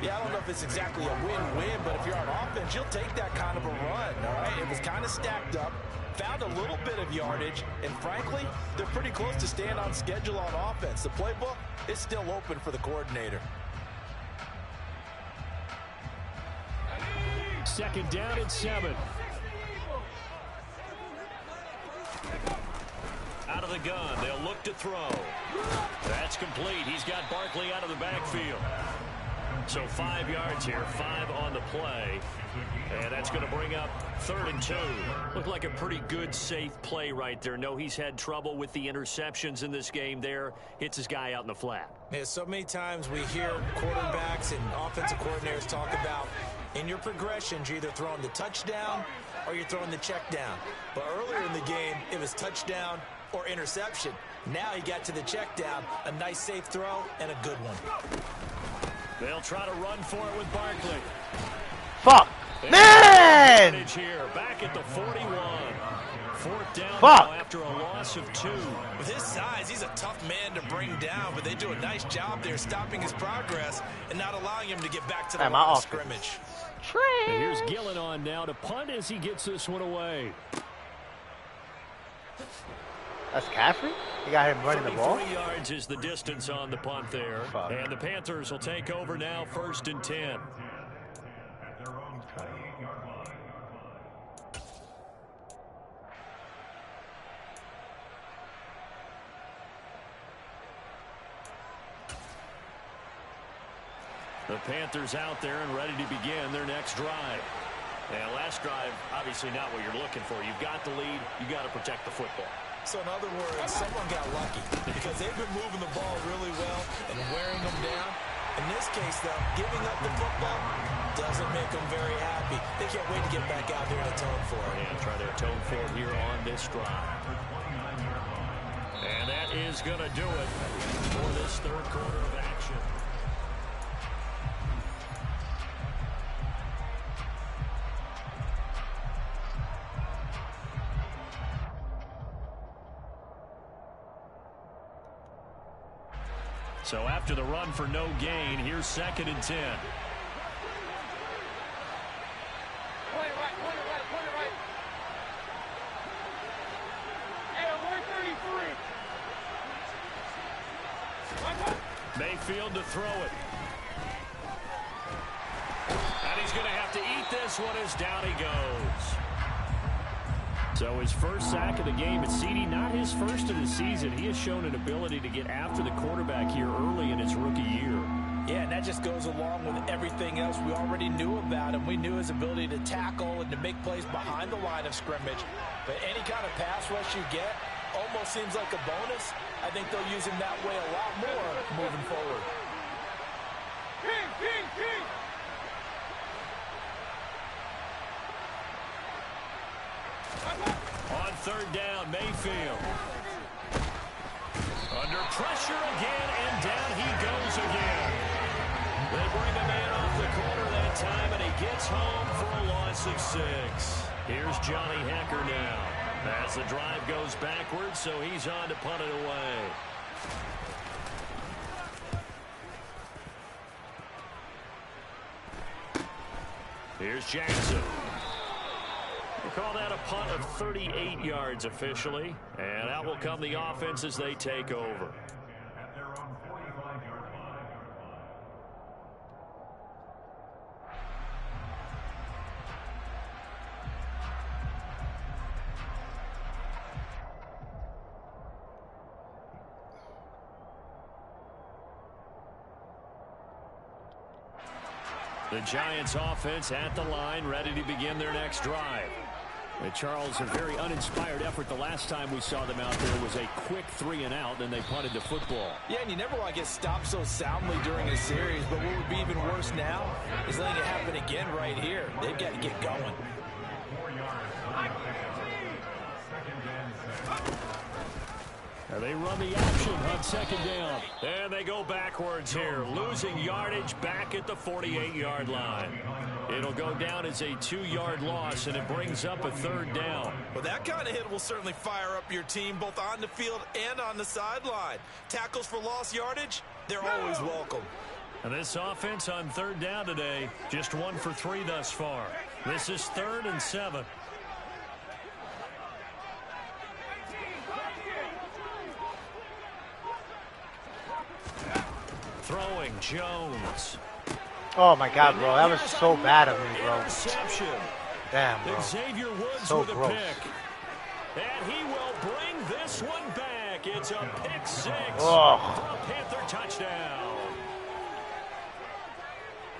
Yeah, I don't know if it's exactly a win-win, but if you're on offense, you'll take that kind of a run, all right? It was kind of stacked up, found a little bit of yardage, and frankly, they're pretty close to staying on schedule on offense. The playbook is still open for the coordinator. 2nd down and 7. Out of the the gun. They'll look to throw. That's complete. He's got Barkley out of the backfield. So 5 yards here, 5 on the play. And that's going to bring up 3rd and 2. Looked like a pretty good, safe play right there. No, he's had trouble with the interceptions in this game there. Hits his guy out in the flat. Yeah, so many times we hear quarterbacks and offensive coordinators talk about in your progressions, you're either throwing the touchdown or you're throwing the check down. But earlier in the game, it was touchdown or interception. Now he got to the check down, a nice safe throw, and a good one. They'll try to run for it with Barkley. Fuck! Man! Here, back at the 41. 4th down Fuck. Now after a loss of 2. With his size, he's a tough man to bring down, but they do a nice job there stopping his progress and not allowing him to get back to the line of scrimmage. And here's Gillen on now to punt as he gets this one away. That's Caffrey? You got him running the ball? 3 yards is the distance on the punt there. Fuck. And the Panthers will take over now, 1st and 10. The Panthers out there and ready to begin their next drive. And last drive, obviously not what you're looking for. You've got the lead. You've got to protect the football. So in other words, someone got lucky because they've been moving the ball really well and wearing them down. In this case, though, giving up the football doesn't make them very happy. They can't wait to get back out there and atone for it. And try to atone for it here on this drive. And that is going to do it for this 3rd quarter of action. So after the run for no gain, here's 2nd and 10. Point it right. Hey, 133. Mayfield to throw it. And he's going to have to eat this one as down he goes. So his first sack of the game at CD, not his first of the season. He has shown an ability to get after the quarterback here early in his rookie year. Yeah, and that just goes along with everything else we already knew about him. We knew his ability to tackle and to make plays behind the line of scrimmage. But any kind of pass rush you get almost seems like a bonus. I think they'll use him that way a lot more moving forward. King. On 3rd down, Mayfield. Under pressure again, and down he goes again. They bring a man off the corner that time, and he gets home for a loss of 6. Here's Johnny Hecker now. As the drive goes backwards, so he's on to punt it away. Here's Jackson. We'll call that a punt of 38 yards officially. And out will come the offense as they take over. The Giants offense at the line, ready to begin their next drive. Charles, a very uninspired effort the last time we saw them out there was a quick 3 and out, then they punted the football. Yeah, and you never want to get stopped so soundly during a series, but what would be even worse now is letting it happen again right here. They've got to get going. Now they run the option on 2nd down. And they go backwards here, losing yardage back at the 48-yard line. It'll go down as a 2-yard loss, and it brings up a 3rd down. Well, that kind of hit will certainly fire up your team both on the field and on the sideline. Tackles for lost yardage, they're always welcome. And this offense on 3rd down today, just 1 for 3 thus far. This is 3rd and 7. Throwing Jones. Oh my God, bro, that was so bad of me, bro. Interception. Damn, bro. Xavier Woods So with a gross. pick. And he will bring this one back. sack. It's a pick six Oh. for a Panther touchdown.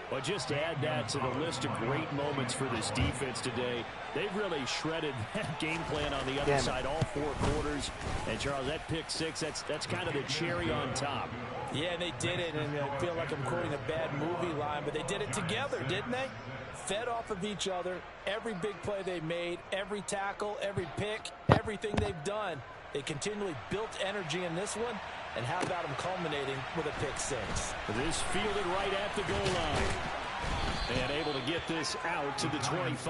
But just to add that to the list of great moments for this defense today, they've really shredded that game plan on the other side all 4 quarters. And, Charles, that pick six, that's kind of the cherry on top. Yeah, they did it, and I feel like I'm quoting a bad movie line, but they did it together, didn't they? Fed off of each other, every big play they made, every tackle, every pick, everything they've done. They continually built energy in this one, and how about them culminating with a pick six? This fielded right at the goal line. And able to get this out to the 25.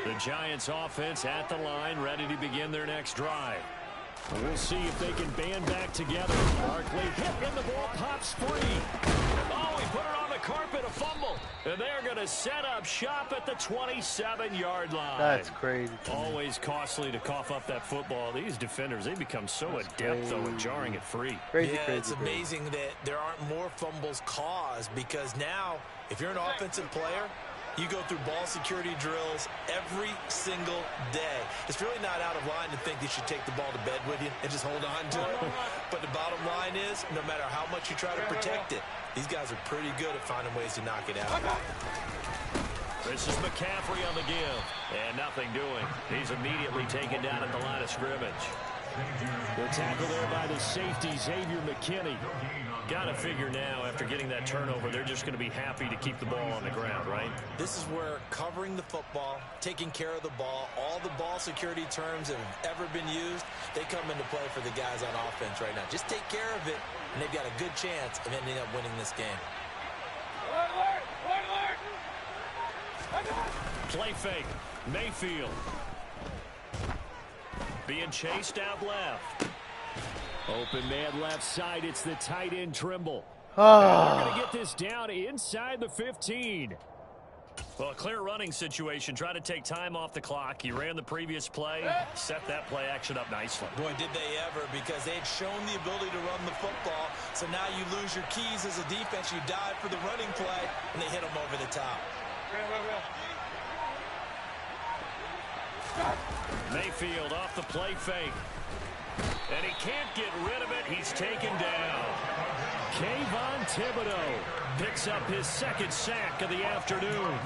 The Giants offense at the line, ready to begin their next drive. We'll see if they can band back together. Barkley hit and the ball pops free. Oh, he put it on the carpet, a fumble. And they're going to set up shop at the 27-yard line. That's crazy. Always costly to cough up that football. These defenders, they become so adept, though, at jarring it free. Crazy. It's amazing that there aren't more fumbles caused, because now, if you're an offensive player, you go through ball security drills every single day. It's really not out of line to think you should take the ball to bed with you and just hold on to it. But the bottom line is, no matter how much you try to protect it, these guys are pretty good at finding ways to knock it out. This is McCaffrey on the give. And nothing doing. He's immediately taken down at the line of scrimmage. The tackle there by the safety, Xavier McKinney. Got to figure now, after getting that turnover, they're just going to be happy to keep the ball on the ground, right? This is where covering the football, taking care of the ball, all the ball security terms that have ever been used, they come into play for the guys on offense right now. Just take care of it, and they've got a good chance of ending up winning this game. Play fake. Mayfield. Being chased out left. Open man left side. It's the tight end Trimble. And they're going to get this down inside the 15. Well, a clear running situation. Try to take time off the clock. He ran the previous play. Set that play action up nicely. Boy, did they ever, because they had shown the ability to run the football. So now you lose your keys as a defense. You dive for the running play, and they hit them over the top. Mayfield off the play fake. And he can't get rid of it. He's taken down. Kayvon Thibodeau picks up his second sack of the afternoon.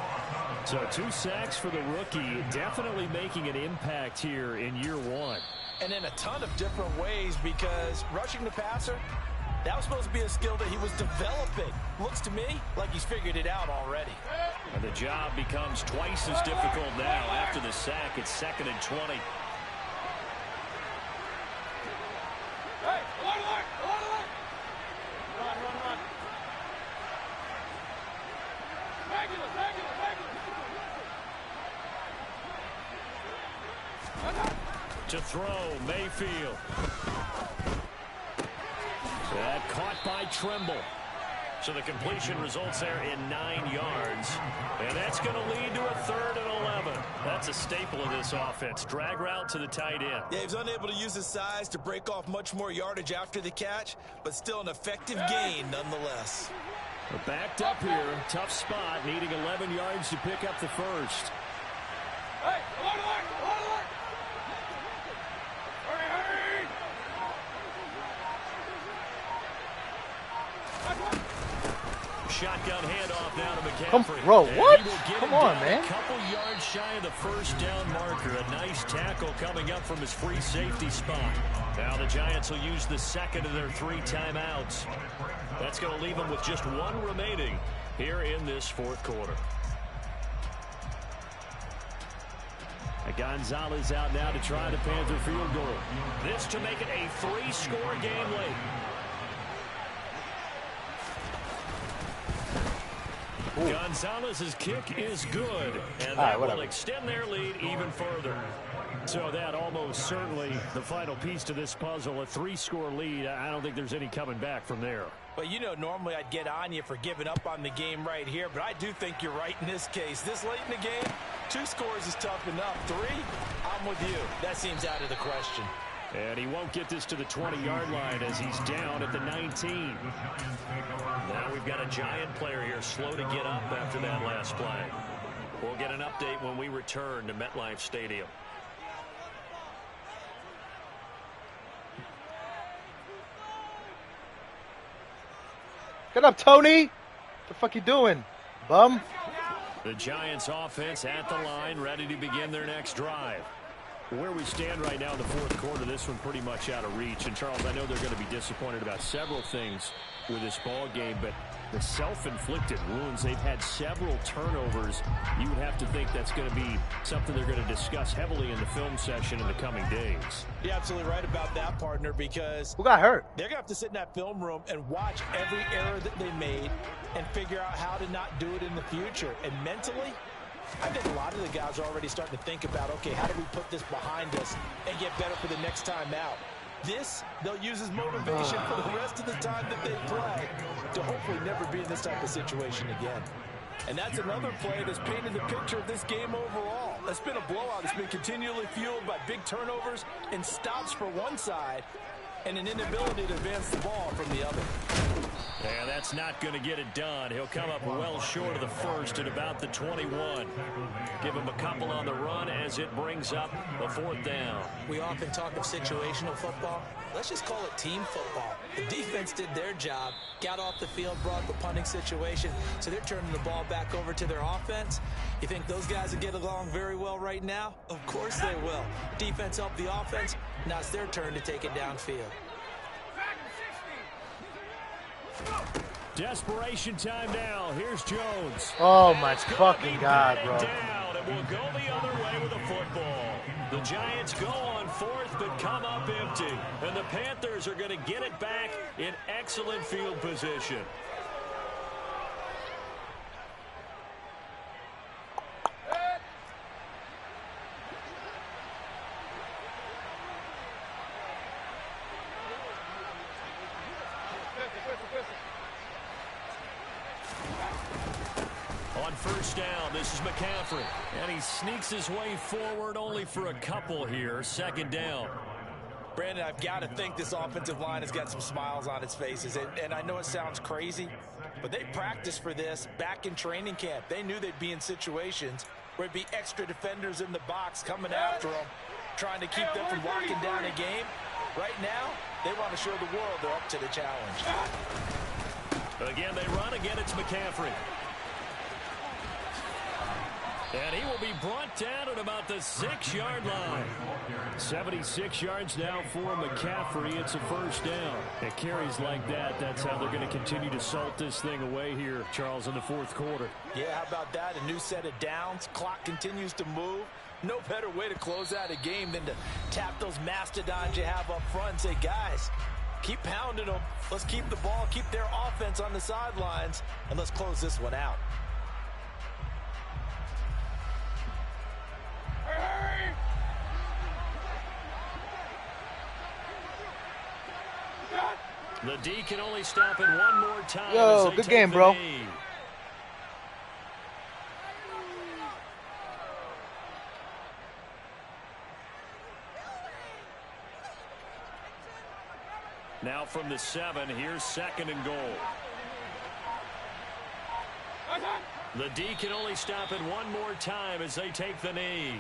So 2 sacks for the rookie. Definitely making an impact here in year 1. And in a ton of different ways, because rushing the passer, that was supposed to be a skill that he was developing. Looks to me like he's figured it out already. And the job becomes twice as difficult now. After the sack, it's 2nd and 20. To throw, Mayfield. That caught by Trimble. So the completion results there in 9 yards. And that's going to lead to a 3rd and 11. That's a staple of this offense. Drag route to the tight end. Yeah, he's unable to use his size to break off much more yardage after the catch, but still an effective gain nonetheless. We're backed up here. Tough spot, needing 11 yards to pick up the first. Shotgun handoff now to McCaffrey. Come on, man. A couple yards shy of the first down marker. A nice tackle coming up from his free safety spot. Now the Giants will use the second of their 3 timeouts. That's going to leave them with just 1 remaining here in this 4th quarter. Gonzalez out now to try the Panther field goal. This to make it a 3-score game late. Gonzalez's kick is good, and that will extend their lead even further. So that almost certainly the final piece to this puzzle, a 3-score lead. I don't think there's any coming back from there. But, you know, normally I'd get on you for giving up on the game right here, but I do think you're right in this case. This late in the game, 2 scores is tough enough. 3, I'm with you. That seems out of the question. And he won't get this to the 20-yard line as he's down at the 19. Now we've got a Giant player here slow to get up after that last play. We'll get an update when we return to MetLife Stadium. Get up, Tony! What the fuck you doing, bum? The Giants offense at the line, ready to begin their next drive. Where we stand right now in the fourth quarter, this one pretty much out of reach. And, Charles, I know they're going to be disappointed about several things with this ball game, but the self-inflicted wounds, they've had several turnovers. You would have to think that's going to be something they're going to discuss heavily in the film session in the coming days. You're absolutely right about that, partner, because who got hurt? They're going to have to sit in that film room and watch every error that they made and figure out how to not do it in the future. And mentally, I think a lot of the guys are already starting to think about, okay, how do we put this behind us and get better for the next time out? This, they'll use as motivation for the rest of the time that they play to hopefully never be in this type of situation again. And that's another play that's painted the picture of this game overall. That's been a blowout. It's been continually fueled by big turnovers and stops for one side and an inability to advance the ball from the other. Yeah, that's not going to get it done. He'll come up well short of the first at about the 21. Give him a couple on the run as it brings up a fourth down. We often talk of situational football. Let's just call it team football. The defense did their job, got off the field, brought the punting situation, so they're turning the ball back over to their offense. You think those guys will get along very well right now? Of course they will. Defense helped the offense. Now it's their turn to take it downfield. Desperation time now. Here's Jones. Oh, my fucking God, bro. Down, and we'll go the other way with a football. The Giants go on fourth, but come up empty. And the Panthers are going to get it back in excellent field position. On first down, this is McCaffrey. And he sneaks his way forward only for a couple here. Second down. Brandon, I've got to think this offensive line has got some smiles on its faces. And I know it sounds crazy, but they practiced for this back in training camp. They knew they'd be in situations where it'd be extra defenders in the box coming after them, trying to keep them from locking down a game. Right now, they want to show the world they're up to the challenge. Again, they run. Again, it's McCaffrey. And he will be brought down at about the 6-yard line. 76 yards now for McCaffrey. It's a first down. It carries like that. That's how they're going to continue to salt this thing away here, Charles, in the fourth quarter. Yeah, how about that? A new set of downs. Clock continues to move. No better way to close out a game than to tap those mastodons you have up front and say, guys, keep pounding them. Let's keep the ball, keep their offense on the sidelines, and let's close this one out. The D can only stop it one more time. Yo, good game, bro. Now from the 7, here's second and goal. The D can only stop it one more time as they take the knee.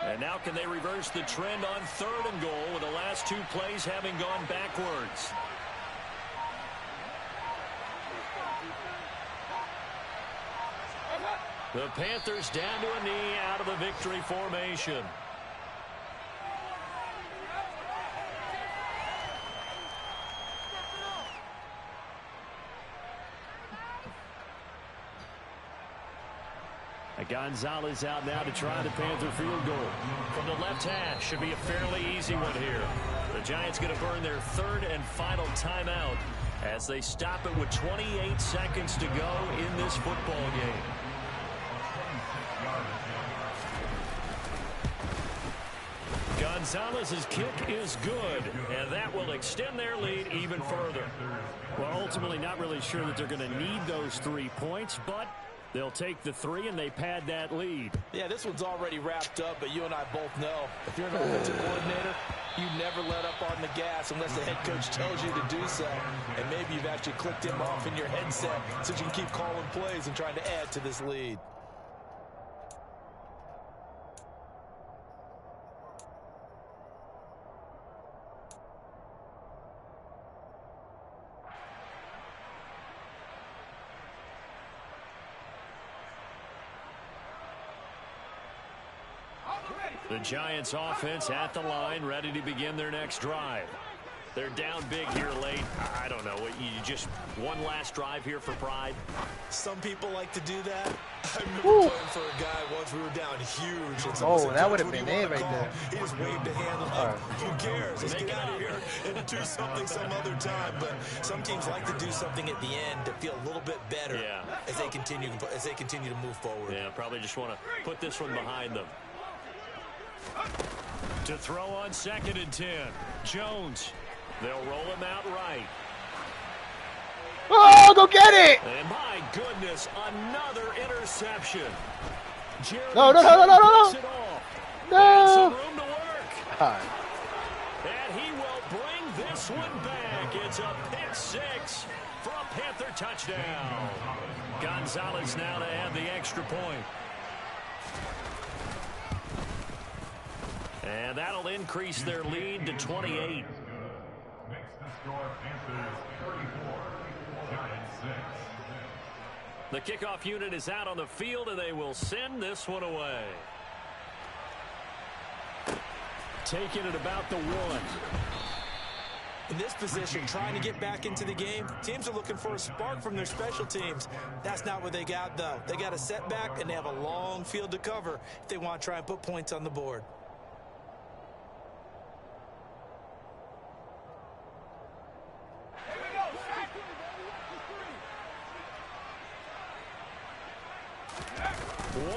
And now can they reverse the trend on third and goal with the last two plays having gone backwards? The Panthers down to a knee out of the victory formation. Gonzalez out now to try the Panther field goal. From the left hash, should be a fairly easy one here. The Giants going to burn their third and final timeout as they stop it with 28 seconds to go in this football game. Gonzalez's kick is good, and that will extend their lead even further. Well, ultimately not really sure that they're going to need those 3 points, but They'll take the 3, and they pad that lead. Yeah, this one's already wrapped up, but you and I both know if you're an offensive coordinator, you never let up on the gas unless the head coach tells you to do so. And maybe you've actually clicked him off in your headset so you can keep calling plays and trying to add to this lead. The Giants offense at the line, ready to begin their next drive. They're down big here late. I don't know. You just one last drive here for pride? Some people like to do that. I remember playing for a guy once. We were down huge. And Oh, said, that would have "What do been you it wanna right call?" there. He just waved a hand like, who cares? Let's get out of here and do something some other time. But some teams like to do something at the end to feel a little bit better as they continue to move forward. Yeah, probably just want to put this one behind them. To throw on 2nd and 10. Jones. They'll roll him out right. Oh, go get it! And my goodness, another interception. No. And some No. room to work. All right. And he will bring this one back. It's a pick 6 for a Panther touchdown. Gonzalez now to add the extra point. And that'll increase their lead to 28. Makes the score Panthers 34, Giants 6. The kickoff unit is out on the field, and they will send this one away. Taking it about the 1. In this position, trying to get back into the game, teams are looking for a spark from their special teams. That's not what they got, though. They got a setback, and they have a long field to cover if they want to try and put points on the board.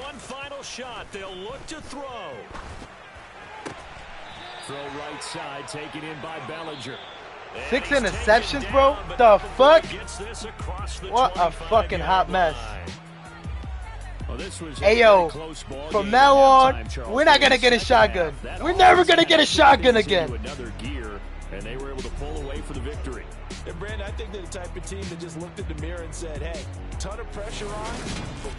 One final shot. They'll look to throw. Throw right side, taken in by Bellinger. 6 interceptions, bro? The fuck? What a fucking hot mess. Hey, yo, from now on, we're not going to get a shotgun. We're never going to get a shotgun again. And they were able to pull away for the victory. And Brandon, I think they're the type of team that just looked at the mirror and said, hey, ton of pressure on, but